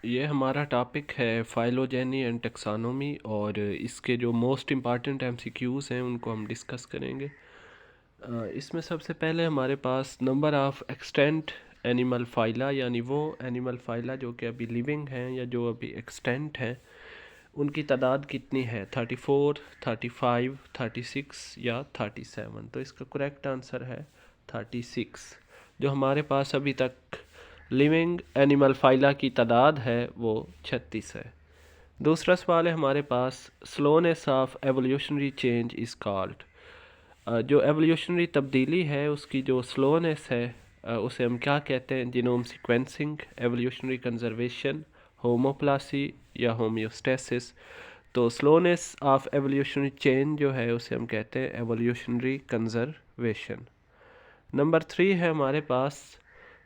ये हमारा टॉपिक है फाइलोजेनी एंड टेक्सानोमी और इसके जो मोस्ट इम्पॉर्टेंट एमसीक्यूज़ हैं उनको हम डिस्कस करेंगे। इसमें सबसे पहले हमारे पास number of extant animal phyla, यानी वो एनिमल फाइला जो कि अभी लिविंग हैं या जो अभी एक्सटेंट हैं, उनकी तादाद कितनी है, 34, 35, 36 या 37। तो इसका करेक्ट आंसर है 36। जो हमारे पास अभी तक लिविंग एनिमल फाइला की तादाद है वो 36 है। दूसरा सवाल है हमारे पास, slowness of evolutionary change is called. जो एवोल्यूशनरी तब्दीली है उसकी जो स्लोनेस है उसे हम क्या कहते हैं? Genome sequencing, evolutionary conservation, homoplasy या होम्योस्टेसिस। तो स्लोनेस ऑफ एवोल्यूशनरी चेंज जो है उसे हम कहते हैं एवोल्यूशनरी कंजर्वेशन। नंबर 3 है हमारे पास,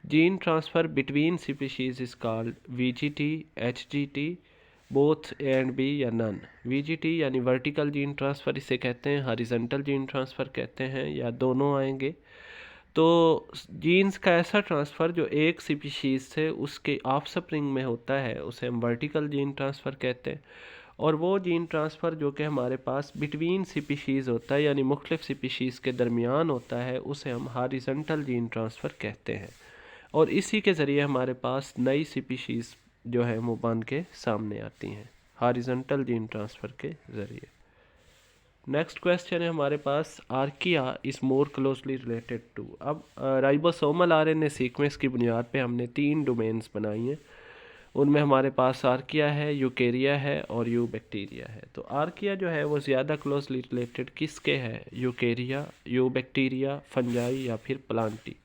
gene transfer between species is called VGT, HGT, both A and B या नन। VGT यानी वर्टिकल जीन ट्रांसफ़र इसे कहते हैं, हॉरिजॉन्टल जीन ट्रांसफ़र कहते हैं, या दोनों आएंगे। तो जीन्स का ऐसा ट्रांसफ़र जो एक स्पीशीज़ से उसके ऑफस्प्रिंग में होता है उसे हम वर्टिकल जीन ट्रांसफ़र कहते हैं। और वो जीन ट्रांसफ़र जो कि हमारे पास बिटवीन स्पीशीज़ होता है यानी मुख्तलिफ स्पीशीज़ के दरमियान होता है उसे हम हॉरिजॉन्टल जीन ट्रांसफ़र कहते हैं। और इसी के ज़रिए हमारे पास नई स्पीशीज़ जो है वो बन के सामने आती हैं, हॉरिजॉन्टल जीन ट्रांसफ़र के ज़रिए। नेक्स्ट क्वेश्चन है हमारे पास, archaea is more closely related to. अब राइबोसोमल आरएनए सीक्वेंस की बुनियाद पे हमने 3 डोमेन्स बनाई हैं। उनमें हमारे पास आर्किया है, यूकेरिया है और यू बैक्टीरिया है। तो आर्किया जो है वो ज़्यादा क्लोजली रिलेटेड किसके है? यूकेरिया, यू बैक्टीरिया, फंजाई या फिर प्लांटी।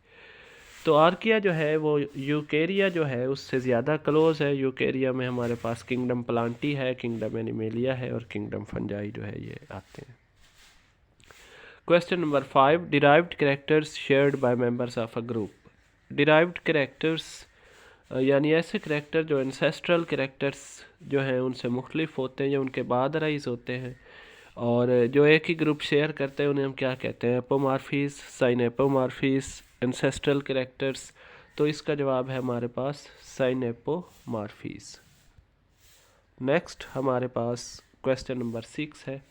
तो आर्किया जो है वो यूकेरिया जो है उससे ज़्यादा क्लोज है। यूकेरिया में हमारे पास किंगडम प्लांटी है, किंगडम एनिमेलिया है और किंगडम फंजाई जो है ये आते हैं। Question number 5, derived characters shared by members of a group. Derived characters यानी ऐसे कैरेक्टर जो एंसेस्ट्रल कैरेक्टर्स जो हैं उनसे मुख्तलिफ होते हैं या उनके बाद राइज होते हैं और जो एक ही ग्रुप शेयर करते हैं उन्हें हम क्या कहते हैं? एपोमॉर्फीज, साइनेपोमॉर्फीज, एंसेस्ट्रल कैरेक्टर्स। तो इसका जवाब है हमारे पास साइनेपोमॉर्फीज। नेक्स्ट हमारे पास क्वेश्चन नंबर 6 है,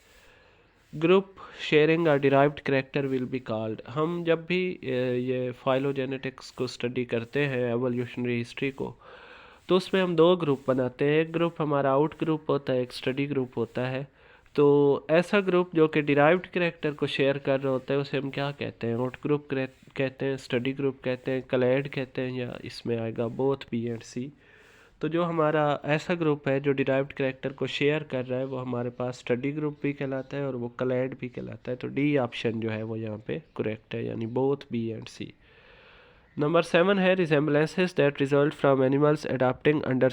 group sharing a derived character will be called. हम जब भी ये फाइलोजेनेटिक्स को स्टडी करते हैं, एवोल्यूशनरी हिस्ट्री को, तो उसमें हम 2 ग्रुप बनाते हैं। एक ग्रुप हमारा आउट ग्रुप होता है, एक स्टडी ग्रुप होता है। तो ऐसा ग्रुप जो कि डिराइव्ड कैरेक्टर को शेयर कर रहा होता है उसे हम क्या कहते हैं? आउट ग्रुप कहते हैं, स्टडी ग्रुप कहते हैं, क्लैड कहते हैं, या इसमें आएगा बोथ बी एंड सी। तो जो हमारा ऐसा ग्रुप है जो डिराइव्ड कैरेक्टर को शेयर कर रहा है वो हमारे पास स्टडी ग्रुप भी कहलाता है और वो क्लैड भी कहलाता है। तो डी ऑप्शन जो है वो यहाँ पे करेक्ट है, यानी both B and C. Number 7 है, resemblances that result from animals adopting under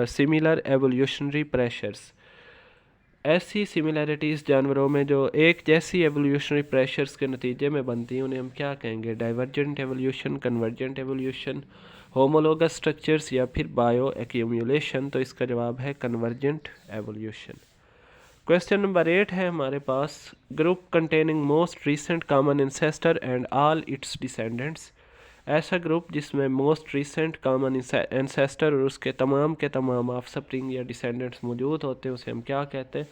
similar evolutionary pressures. ऐसी सिमिलैरिटीज़ जानवरों में जो एक जैसी एवोल्यूशनरी प्रेशर्स के नतीजे में बनती हैं उन्हें हम क्या कहेंगे? Divergent evolution, convergent evolution, homologous structures या फिर बायो एक्यूमुलेशन। तो इसका जवाब है कन्वर्जेंट एवोल्यूशन। क्वेश्चन नंबर 8 है हमारे पास, group containing most recent common ancestor and all its descendants. ऐसा ग्रुप जिसमें मोस्ट रिसेंट कॉमन एंसेस्टर और उसके तमाम के तमाम ऑफस्प्रिंग या डिसेंडेंट्स मौजूद होते हैं उसे हम क्या कहते हैं?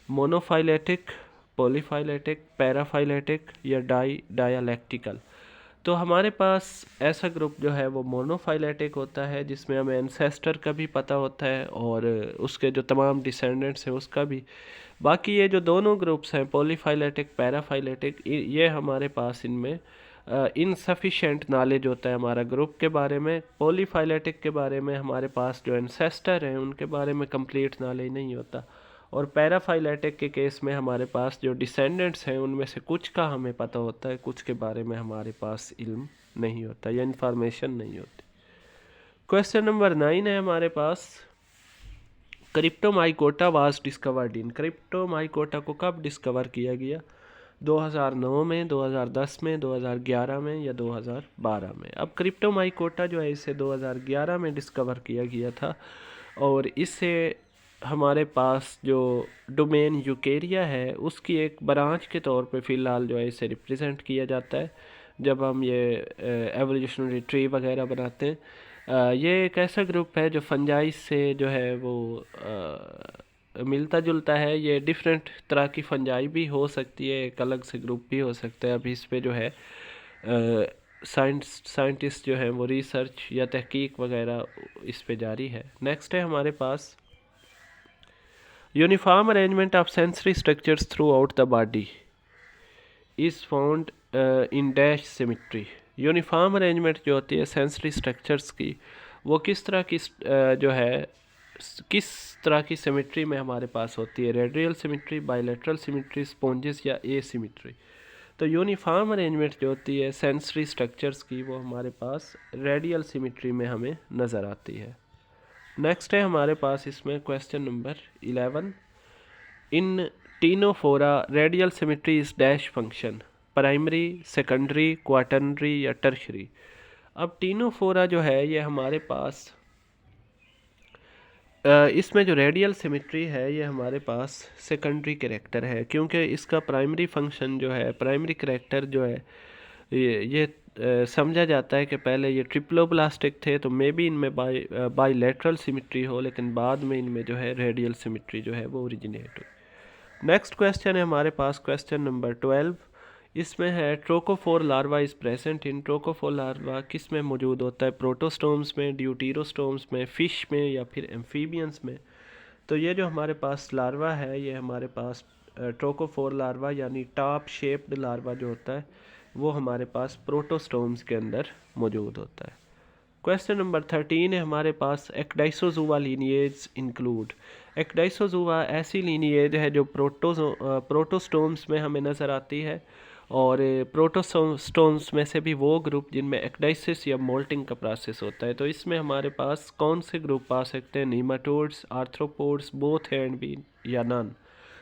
मोनोफाइलेटिक, पॉलीफाइलेटिक, पैराफाइलेटिक या डायलैक्टिकल। तो हमारे पास ऐसा ग्रुप जो है वो मोनोफाइलेटिक होता है जिसमें हमें एंसेस्टर का भी पता होता है और उसके जो तमाम डिसेंडेंट्स हैं उसका भी। बाकी ये जो दोनों ग्रुप्स हैं पॉलीफाइलेटिक, पैराफाइलेटिक, ये हमारे पास इनमें इनसफिशेंट नॉलेज होता है हमारा ग्रुप के बारे में। पॉलीफाइलेटिक के बारे में हमारे पास जो एंसेस्टर हैं उनके बारे में कंप्लीट नॉलेज नहीं होता। और पैराफाइलेटिक के केस में हमारे पास जो डिसेंडेंट्स हैं उनमें से कुछ का हमें पता होता है, कुछ के बारे में हमारे पास इल्म नहीं होता या इन्फॉर्मेशन नहीं होती। क्वेश्चन नंबर 9 है हमारे पास, क्रिप्टोमाइकोटा वाज डिस्कवर्ड इन। क्रिप्टोमाइकोटा को कब डिस्कवर किया गया? 2009 में, 2010 में, 2011 में या 2012 में। अब क्रिप्टोमाइकोटा जो है इसे 2011 में डिस्कवर किया गया था और इससे हमारे पास जो डोमेन यूकेरिया है उसकी एक ब्रांच के तौर पे फ़िलहाल जो है इसे रिप्रेजेंट किया जाता है जब हम ये एवोल्यूशनरी ट्री वगैरह बनाते हैं। ये एक ऐसा ग्रुप है जो फंजाई से जो है वो मिलता जुलता है। ये डिफरेंट तरह की फंजाई भी हो सकती है, एक अलग से ग्रुप भी हो सकता है। अभी इस पे जो है साइंटिस्ट जो है वो रिसर्च या तहकीक वगैरह इस पे जारी है। नेक्स्ट है हमारे पास uniform arrangement of sensory structures throughout the body is found in dash symmetry. Uniform arrangement जो होती है सेंसरी स्ट्रक्चर्स की, वो किस तरह की जो है किस तरह की सिमेट्री में हमारे पास होती है? Radial symmetry, bilateral symmetry, sponges या ए सिमेट्री। तो यूनिफॉर्म अरेंजमेंट जो होती है सेंसरी स्ट्रक्चर्स की, वो हमारे पास रेडियल सिमेट्री में हमें नज़र आती है। नेक्स्ट है हमारे पास इसमें question number 11। In Ctenophora radial symmetry is dash function, primary, secondary, quaternary या टर्शरी। अब टीनोफोरा जो है ये हमारे पास इसमें जो रेडियल सिमेट्री है ये हमारे पास सेकेंडरी कैरेक्टर है, क्योंकि इसका प्राइमरी फंक्शन जो है, प्राइमरी कैरेक्टर जो है ये समझा जाता है कि पहले ये ट्रिप्लोब्लास्टिक थे तो मे बी इनमें बाईलेटरल सिमेट्री हो, लेकिन बाद में इनमें जो है रेडियल सिमेट्री जो है वो ओरिजिनेट हुई। नेक्स्ट क्वेश्चन है हमारे पास क्वेश्चन नंबर 12। इसमें है trochophore larva is present in. Trochophore larva किस में मौजूद होता है? प्रोटोस्टोम्स में, ड्यूटीरोस्टोम्स में, फिश में या फिर एम्फीबियंस में। तो ये जो हमारे पास लार्वा है ये हमारे पास ट्रोकोफोर लार्वा यानी टॉप शेप्ड लार्वा जो होता है वो हमारे पास प्रोटोस्टोम्स के अंदर मौजूद होता है। क्वेश्चन नंबर 13 है हमारे पास एक्डाइसोजुआ लीनिएज इंक्लूड। एक्डाइसोजुआ ऐसी लीनिएज है जो प्रोटोस्टोम्स में हमें नज़र आती है, और प्रोटोस्टोम्स में से भी वो ग्रुप जिनमें एक्डाइसिस या मोल्टिंग का प्रोसेस होता है। तो इसमें हमारे पास कौन से ग्रुप आ सकते हैं? Nematodes, arthropods, both and B या नन।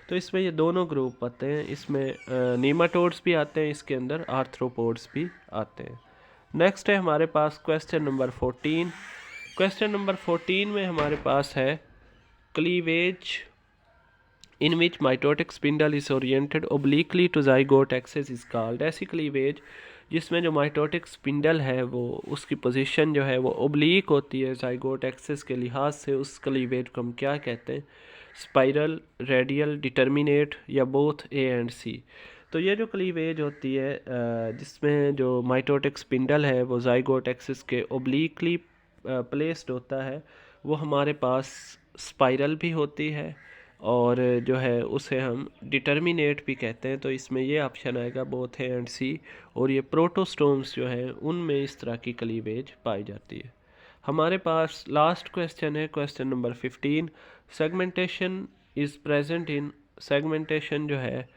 तो इसमें ये दोनों ग्रुप आते हैं। इसमें नीमाटोड्स भी आते हैं इसके अंदर, आर्थ्रोपोड्स भी आते हैं। नेक्स्ट है हमारे पास क्वेश्चन नंबर 14। क्वेश्चन नंबर 14 में हमारे पास है cleavage in which mitotic spindle is oriented obliquely to zygote axis is called। ऐसी क्लीवेज जिसमें जो माइटोटिक स्पिंडल है वो उसकी पोजीशन जो है वो ओब्लीक होती है ज़ाइगोट एक्सिस के लिहाज से, उस क्लीवेज को हम क्या कहते हैं? स्पाइरल, रेडियल, डिटर्मिनेट या बोथ ए एंड सी। तो ये जो क्लीवेज होती है जिसमें जो माइटोटिक स्पिंडल है वो ज़ाइगोट एक्सिस के ओब्लीकली प्लेस्ड होता है, वो हमारे पास स्पाइरल भी होती है और जो है उसे हम डिटर्मिनेट भी कहते हैं। तो इसमें ये ऑप्शन आएगा बोथ ए एंड सी। और ये प्रोटोस्टोम्स जो हैं उनमें इस तरह की क्लीवेज पाई जाती है। हमारे पास लास्ट क्वेश्चन है question number 15। Segmentation is present in. Segmentation जो है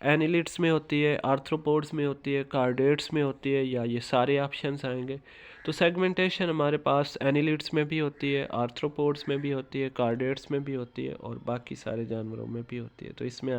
एनिलिड्स में होती है, आर्थ्रोपोड्स में होती है, कार्डेट्स में होती है, या ये सारे ऑप्शंस आएंगे। तो सेगमेंटेशन हमारे पास एनिलिड्स में भी होती है, आर्थ्रोपोड्स में भी होती है, कार्डेट्स में भी होती है और बाकी सारे जानवरों में भी होती है। तो इसमें